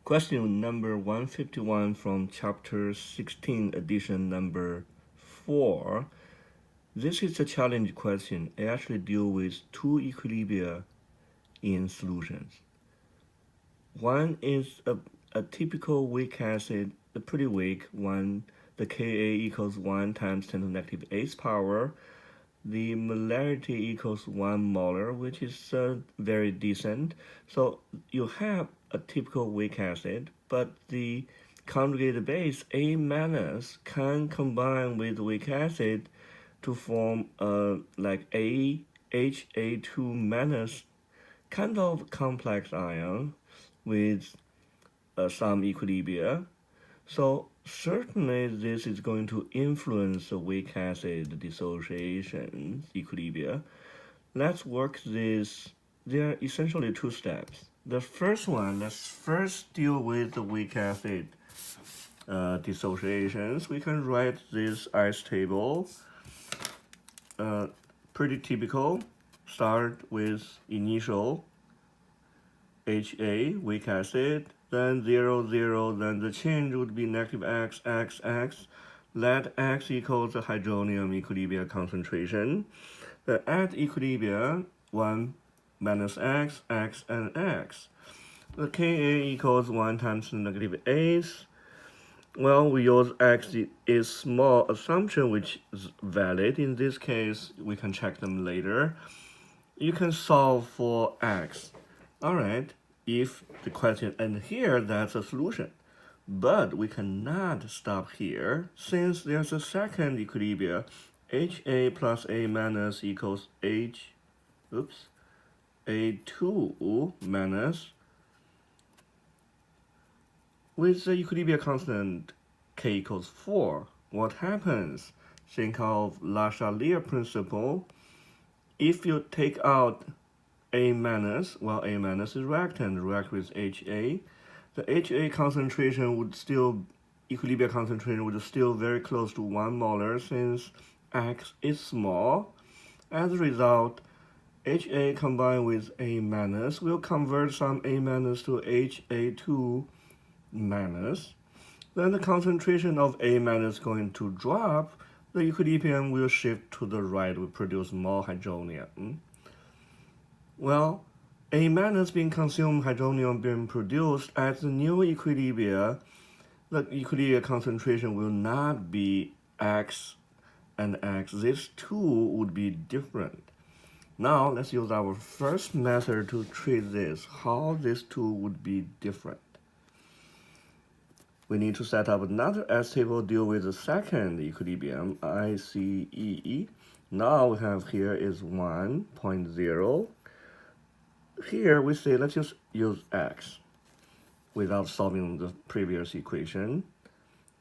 Question number 151 from chapter 16, edition number 4. This is a challenge question. It actually deals with two equilibria in solutions. One is a typical weak acid, a pretty weak one. The Ka equals 1 times 10 to the negative 8th power. The molarity equals 1 molar, which is very decent. So you have a typical weak acid, but the conjugated base A minus can combine with weak acid to form like AHA2 minus kind of complex ion with some equilibria. So certainly this is going to influence the weak acid dissociation equilibria. Let's work this. There are essentially two steps. The first one, let's first deal with the weak acid dissociations. We can write this ice table. Pretty typical. Start with initial HA, weak acid, then 0, 0, then the change would be negative X, X, X. Let X equals the hydronium equilibria concentration. At equilibria, 1 minus X, X, and X. The Ka equals 1 times the negative 8th. Well, we use X is small assumption, which is valid. In this case, we can check them later. You can solve for X. All right, if the question ends here, that's a solution. But we cannot stop here, since there's a second equilibria. HA plus A minus equals A2 minus, with the equilibria constant K equals 4. What happens? Think of Le Chatelier principle. If you take out A minus, well, A minus is reactant, react with HA. The HA concentration would still, equilibria concentration would still very close to 1 molar since X is small. As a result, HA combined with A minus will convert some A minus to HA2 minus. Then the concentration of A minus is going to drop. The equilibrium will shift to the right, will produce more hydronium. Well, A minus being consumed, hydronium being produced at the new equilibria, the equilibria concentration will not be X and X. These two would be different. Now, let's use our first method to treat this, how these two would be different. We need to set up another S table, deal with the second equilibrium, ICE. Now we have here is 1.0. Here we say let's just use X without solving the previous equation.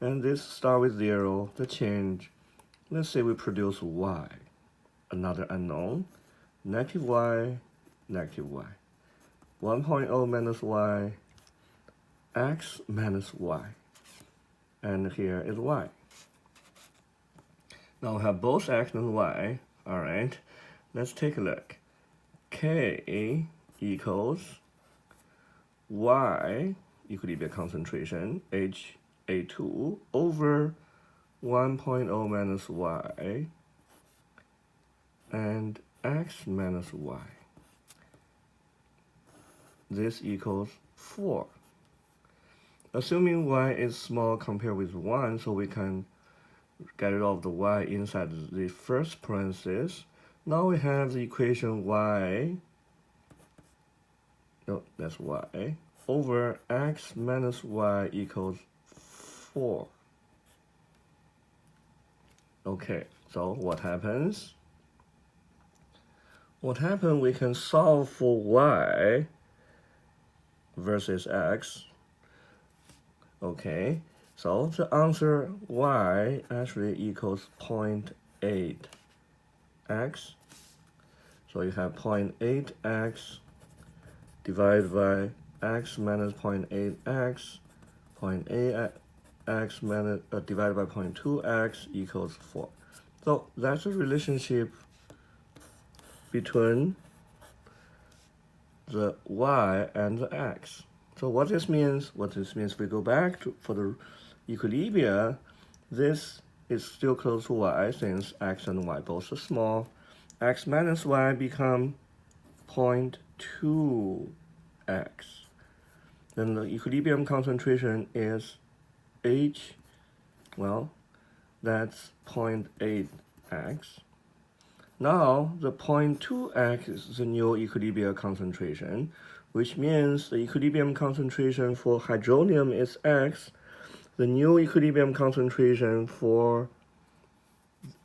And this start with 0, the change. Let's say we produce Y, another unknown. Negative Y, negative Y. 1.0 minus Y, X minus Y. And here is Y. Now we have both X and Y. All right, let's take a look. K equals Y, equilibria concentration, HA2, over 1.0 minus Y, and X minus Y. This equals 4. Assuming Y is small compared with 1, so we can get rid of the Y inside the first parenthesis. Now we have the equation Y, no, that's Y, over X minus Y equals 4. Okay, so what happens? What happens, we can solve for Y versus X. Okay, so the answer Y actually equals 0.8 X. So you have 0.8 X divided by X minus 0.8 X, 0.8 X minus, divided by 0.2 X equals 4. So that's a relationship between the Y and the X. So what this means, we go back to, for the equilibria, this is still close to y since x and y both are small. X minus y become 0.2x. Then the equilibrium concentration is H, well, that's 0.8x. Now the 0.2x is the new equilibrium concentration, which means the equilibrium concentration for hydronium is x. The new equilibrium concentration for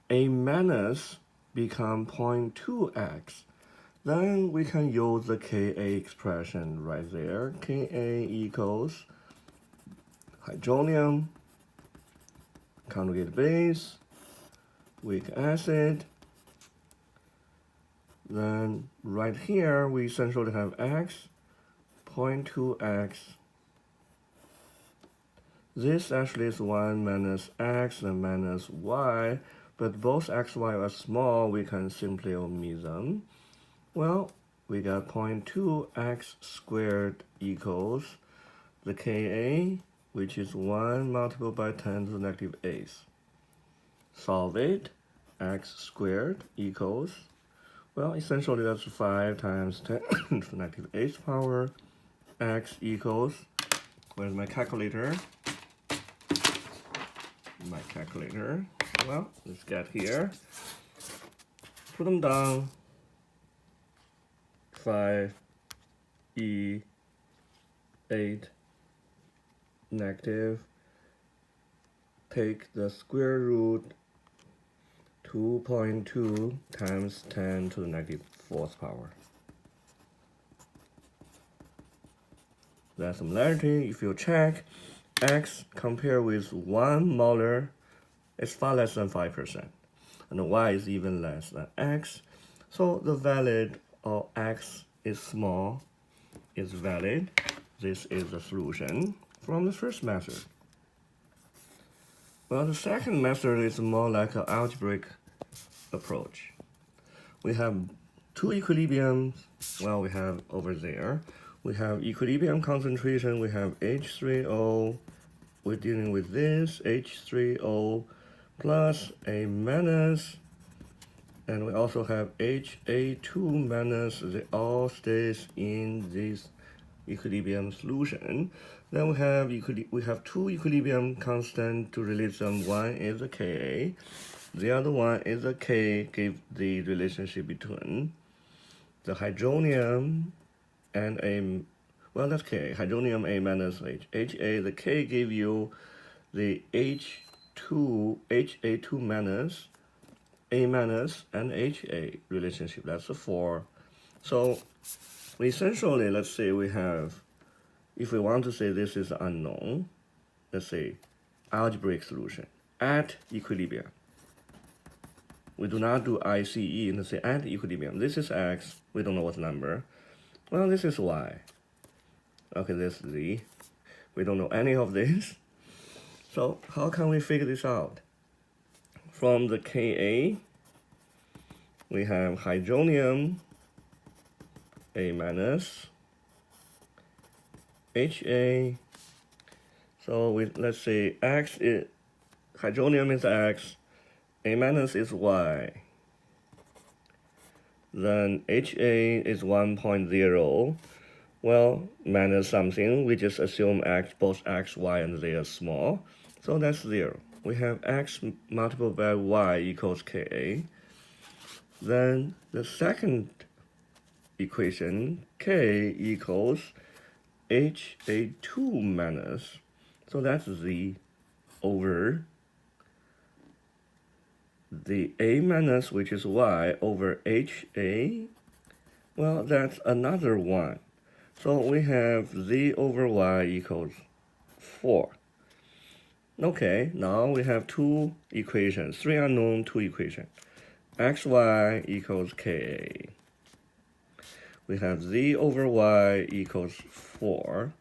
A minus become 0.2x. Then we can use the Ka expression right there. Ka equals hydronium, conjugate base, weak acid. Then right here, we essentially have x, 0.2x. This actually is 1 minus x and minus y, but both x, y are small, we can simply omit them. Well, we got 0.2x squared equals the Ka, which is 1 multiplied by 10 to the negative 8th. Solve it, x squared equals, well, essentially that's 5 times 10 to the negative 8th power. X equals, where's my calculator? Well, let's get here. Put them down. 5 e 8 negative. Take the square root 2.2 times 10 to the negative 4th power. That similarity, if you check, x compared with 1 molar is far less than 5%, and y is even less than x. So the valid of x is small is valid. This is the solution from the first method. Well, the second method is more like an algebraic approach. We have two equilibriums. Well, we have over there. We have equilibrium concentration. We have H3O. We're dealing with this H3O plus A minus. And we also have HA2 minus. They all stays in this equilibrium solution. Then we have two equilibrium constant to release them. One is the Ka. The other one is the K, give the relationship between the hydronium and A, well, that's K, hydronium A minus H. HA, the K give you the HA2 minus, A minus, and HA relationship. That's the 4. So essentially, let's say we have, if we want to say this is unknown, let's say algebraic solution at equilibrium. We do not do ICE and say at equilibrium. This is x, we don't know what number. Well, this is y. Okay, this is z. We don't know any of this. So how can we figure this out? From the Ka, we have hydronium A minus, HA. So let's say x is, hydronium is x, A minus is y. Then HA is 1.0. Well, minus something, we just assume x, both x, y, and z are small. So that's 0. We have x multiplied by y equals Ka. Then the second equation, K equals HA2 minus. So that's z over the A minus, which is y, over HA. Well, that's another 1. So we have z over y equals 4. Okay, now we have two equations, 3 unknown, 2 equations. xy equals Ka. We have z over y equals 4.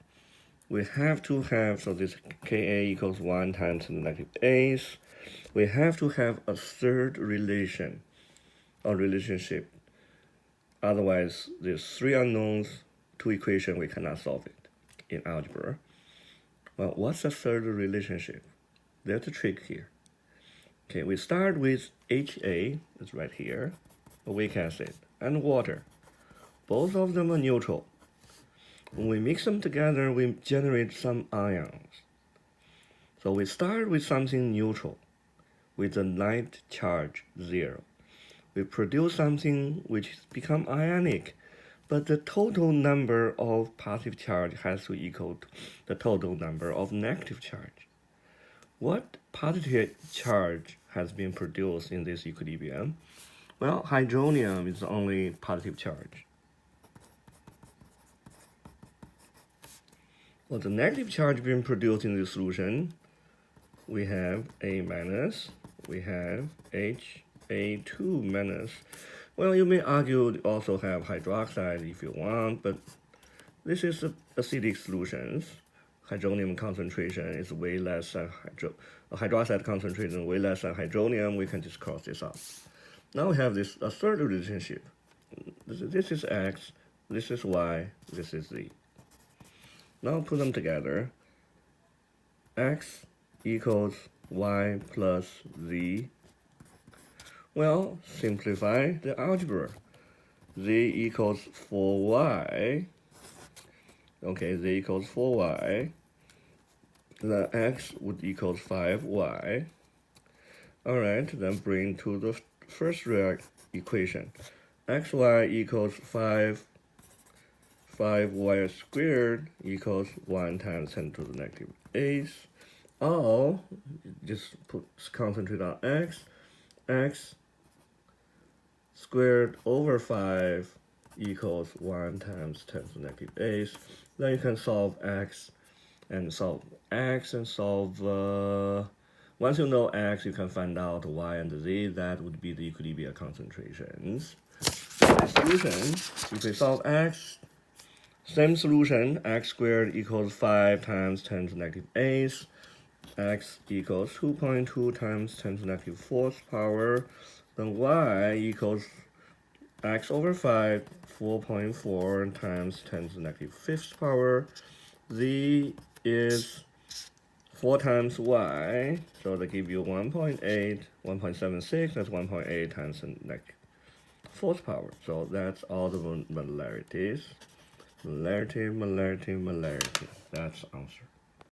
We have to have, so this Ka equals 1 times the negative 8. We have to have a third relation or relationship. Otherwise, there's 3 unknowns, 2 equations, we cannot solve it. in algebra. Well, what's the third relationship? There's a trick here. Okay, we start with HA, it's right here, a weak acid, and water. Both of them are neutral. When we mix them together, we generate some ions. So we start with something neutral, with a light charge 0. We produce something which becomes ionic, but the total number of positive charge has to equal the total number of negative charge. What positive charge has been produced in this equilibrium? Well, hydronium is the only positive charge. Well, the negative charge being produced in this solution, we have A minus, we have HA2 minus. Well, you may argue you also have hydroxide if you want, but this is acidic solutions. Hydronium concentration is way less than hydroxide concentration way less than hydronium. We can just cross this off. Now we have this a third relationship. This is X, this is Y, this is Z. Now put them together. X equals Y plus Z. Well, simplify the algebra. Z equals 4Y. Okay, Z equals 4Y. The X would equal 5Y. Alright, then bring to the first equation. XY equals 5y squared equals 1 times 10 to the negative 8. All, just concentrate on x squared over 5 equals 1 times 10 to the negative 8. Then you can solve x and solve once you know x, you can find out y and z. That would be the equilibrium concentrations. Solution, if we solve x, same solution, x squared equals 5 times 10 to the negative 8. X equals 2.2 times 10 to the negative 4th power. Then y equals x over 5, 4.4 times 10 to the negative 5th power. Z is 4 times y, so they give you 1.8, 1.76, that's 1.8 times the negative 4th power. So that's all the molarities. Molarity. That's the answer.